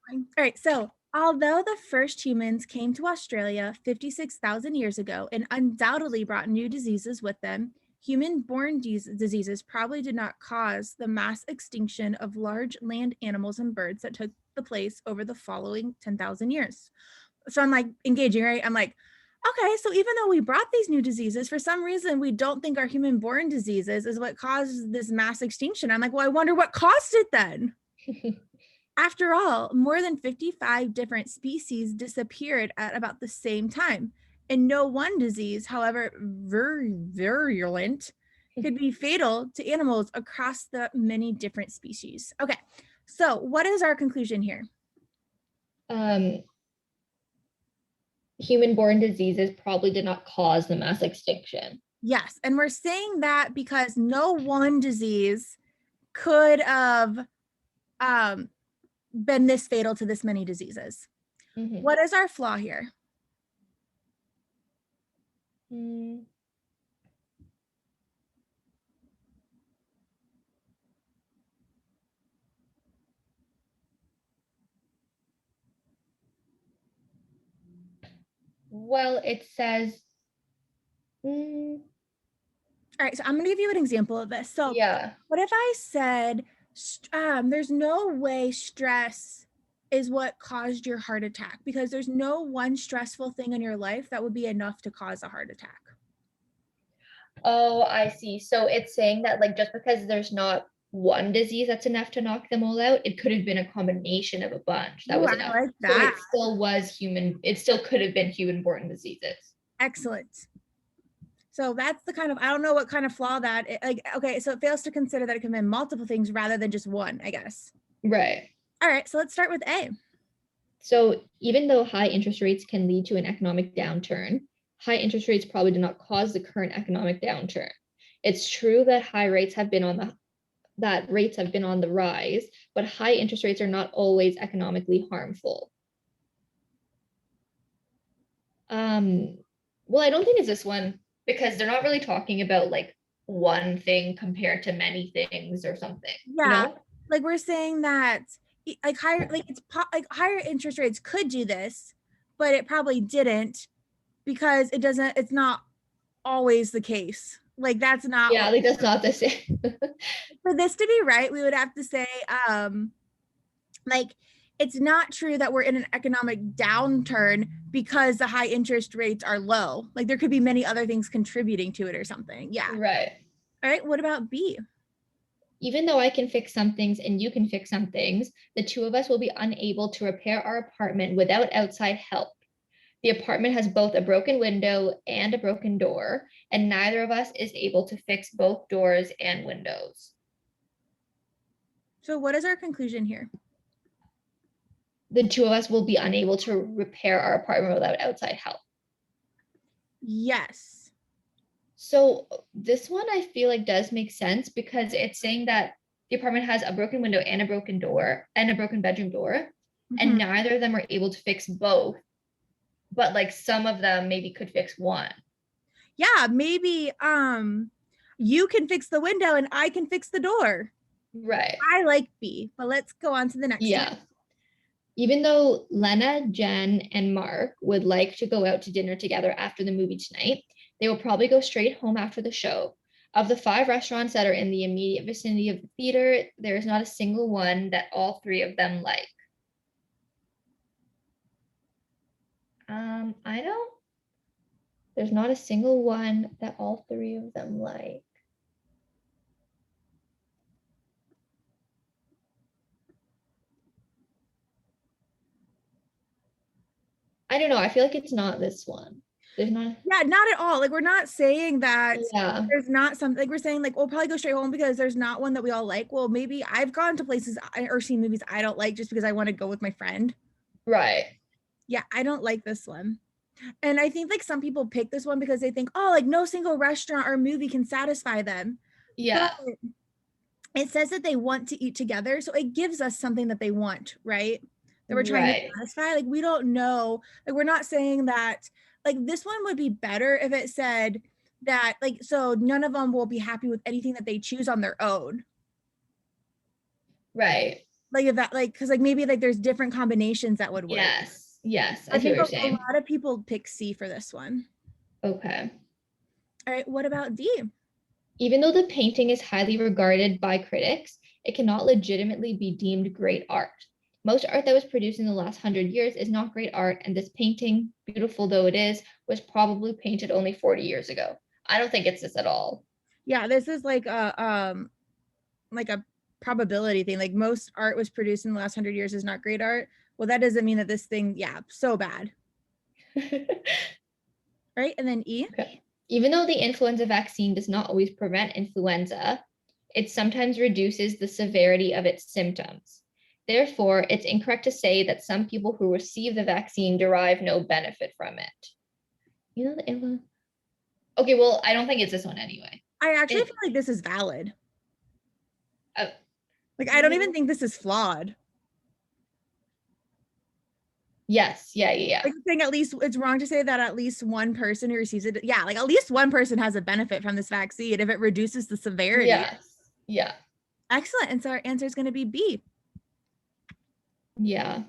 All right, so although the first humans came to Australia 56,000 years ago and undoubtedly brought new diseases with them, human-borne diseases probably did not cause the mass extinction of large land animals and birds that took the place over the following 10,000 years. So I'm like engaging, right? I'm like, okay, so even though we brought these new diseases, for some reason we don't think our human-borne diseases is what caused this mass extinction. I'm like, well, I wonder what caused it then. After all, more than 55 different species disappeared at about the same time, and no one disease, however virulent, could be fatal to animals across the many different species. Okay, so what is our conclusion here? Um, Human-borne diseases probably did not cause the mass extinction. Yes, and we're saying that because no one disease could have been this fatal to this many diseases. Mm-hmm. What is our flaw here? Well, it says, All right, so I'm going to give you an example of this. So, yeah, what if I said, there's no way stress is what caused your heart attack, because there's no one stressful thing in your life that would be enough to cause a heart attack. oh, I see. So it's saying that like just because there's not one disease that's enough to knock them all out, it could have been a combination of a bunch that Ooh, was I enough. like So that. it still was human, it still could have been human-borne diseases. Excellent. So that's the kind of, I don't know what kind of flaw that, like, okay, so it fails to consider that it can be multiple things rather than just one, I guess. Right. All right, so let's start with A. So even though high interest rates can lead to an economic downturn, high interest rates probably do not cause the current economic downturn. It's true that rates have been on the rise, but high interest rates are not always economically harmful. Well, I don't think it's this one because they're not really talking about like one thing compared to many things or something, you Yeah, know? like we're saying that like higher, like like higher interest rates could do this, but it probably didn't because it's not always the case. Like that's not Yeah, what, like that's not the same. for this to be right, we would have to say like it's not true that we're in an economic downturn because the high interest rates are low. Like there could be many other things contributing to it or something. Yeah. Right. All right, what about B? Even though I can fix some things and you can fix some things, the two of us will be unable to repair our apartment without outside help. The apartment has both a broken window and a broken door, and neither of us is able to fix both doors and windows. So what is our conclusion here? The two of us will be unable to repair our apartment without outside help. Yes. So this one I feel like does make sense because it's saying that the apartment has a broken window and a broken door and a broken bedroom door, and Mhm. neither of them are able to fix both, but like some of them maybe could fix one. Yeah, maybe you can fix the window and I can fix the door. Right. I like B, but let's go on to the next one. Yeah. Even though Lena, Jen, and Mark would like to go out to dinner together after the movie tonight, they will probably go straight home after the show. Of the 5 restaurants that are in the immediate vicinity of the theater, there is not a single one that all three of them like. I don't. There's not a single one that all three of them like. I don't know. I feel like it's not this one. There's not. Yeah, not at all. Like we're not saying that Yeah. there's not something, like we're saying like we'll probably go straight home because there's not one that we all like. Well, maybe I've gone to places or seen movies I don't like just because I want to go with my friend. Right. Yeah, I don't like this one. And I think like some people pick this one because they think, oh, like no single restaurant or movie can satisfy them. But Yeah. it says that they want to eat together. So it gives us something that they want, right? That we're trying to Right. satisfy. Like we don't know. Like we're not saying that, like this one would be better if it said that, like, so none of them will be happy with anything that they choose on their own. Right. Like if that, like, because like maybe like there's different combinations that would work. Yes. Yes. I I see what think you're a saying. lot of people pick C for this one. Okay. All right, what about D? Even though the painting is highly regarded by critics, it cannot legitimately be deemed great art. Most art that was produced in the last 100 years is not great art, and this painting, beautiful though it is, was probably painted only 40 years ago. I don't think it's this at all. Yeah, this is like a probability thing. Like most art was produced in the last 100 years is not great art. Well, that doesn't mean that this thing, yeah, so bad. Right, and then E. Okay. Even though the influenza vaccine does not always prevent influenza, it sometimes reduces the severity of its symptoms. Therefore, it's incorrect to say that some people who receive the vaccine derive no benefit from it. You know the influenza. Okay, well, I don't think it's this one anyway. I actually feel It, like this is valid. uh, Like I don't even think this is flawed. yes, yeah, yeah, yeah. Like saying at least it's wrong to say that at least one person who receives it, yeah, like at least one person has a benefit from this vaccine if it reduces the severity. Yes, yeah, Excellent. And so our answer is going to be B. yeah.